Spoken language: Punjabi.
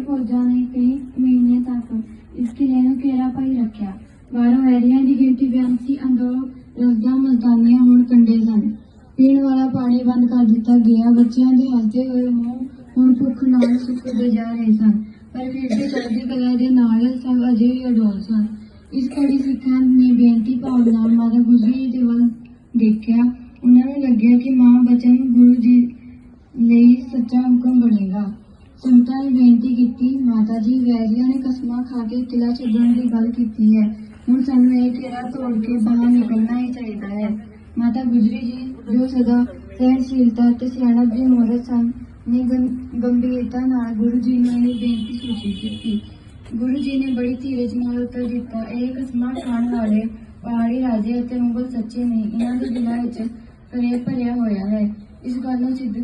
फौजां ने कई महीने तक इस किले ਨੂੰ ਘੇਰਾ ਪਾਈ ਰੱਖਿਆ। ਬਾਹਰੋਂ ਵੈਰੀਆਂ ਦੀ ਗਿਣਤੀ ਬੇਅੰਤ ਸੀ। ਅੰਦਰੋਂ ਰਸਦਾਂ ਮਸਤਾਨੀਆਂ ਹੁਣ ਕੰਡੇ ਸਨ। ਪੀਣ ਵਾਲਾ ਪਾਣੀ ਬੰਦ ਕਰ ਦਿੱਤਾ ਗਿਆ। ਬੱਚਿਆਂ ਦੇ ਹੱਸਦੇ ਹੋਏ ਮੂੰਹ ਹੁਣ ਭੁੱਖ ਨਾਲ ਸੁੱਕਦੇ ਜਾ ਰਹੇ ਸਨ, ਪਰ ਫਿਰ ਵੀ ਚੜ੍ਹਦੀ ਕਲਾ ਦੇ ਨਾਲ ਸਭ ਅਜੇ ਵੀ ਅਡੋਲ ਸਨ। ਇਸ ਘੜੀ ਸਿੱਖਾਂ ਨੇ ਬੇਨਤੀ ਭਾਵ ਨਾਲ ਮਾਤਾ ਗੁਜਰੀ ਦੇ ਵੱਲ ਦੇਖਿਆ। ਉਹਨਾਂ ਨੂੰ ਲੱਗਿਆ ਕਿ ਮਾਂ ਬਚਨ ਗੁਰੂ ਜੀ ਲਈ ਸੱਚਾ ਹੁਕਮ ਬਣੇਗਾ। ਸੰਗਤਾਂ ਨੇ ਬੇਨਤੀ ਕੀਤੀ, ਮਾਤਾ ਜੀ, ਵੈਰੀਆਂ ਨੇ ਕਸਮਾਂ ਖਾ ਕੇ ਕਿਲਾ ਛੱਡਣ ਦੀ ਗੱਲ ਕੀਤੀ ਹੈ। ਹੁਣ ਸਾਨੂੰ ਇਹ ਘੇਰਾ ਤੋੜ ਕੇ ਬਾਹਰ ਨਿਕਲਣਾ ਹੀ ਚਾਹੀਦਾ ਹੈ। ਮਾਤਾ ਗੁਜਰੀ ਜੀ, ਜੋ ਸਦਾ ਸਹਿਣਸ਼ੀਲਤਾ ਅਤੇ ਸਿਆਣਪ ਦੀ ਮੂਰਤ ਸਨ, ਨੇ ਗੰਭੀਰਤਾ ਨਾਲ ਗੁਰੂ ਜੀ ਨੂੰ ਇਹ ਬੇਨਤੀ ਸੂਚਿਤ ਕੀਤੀ। ਗੁਰੂ ਜੀ ਨੇ ਬੜੀ ਧੀਰਜ ਨਾਲ ਉੱਤਰ ਦਿੱਤਾ, ਇਹ ਕਸਮਾਂ ਖਾਣ ਵਾਲੇ ਪਹਾੜੀ ਰਾਜੇ ਅਤੇ ਮੁਗਲ ਸੱਚੇ ਨਹੀਂ, ਇਹਨਾਂ ਦੇ ਦਿਲਾਂ ਵਿੱਚ ਫਰੇਬ ਭਰਿਆ ਹੋਇਆ ਹੈ। ਇਸ ਗੱਲ ਨੂੰ ਸਿੱਧ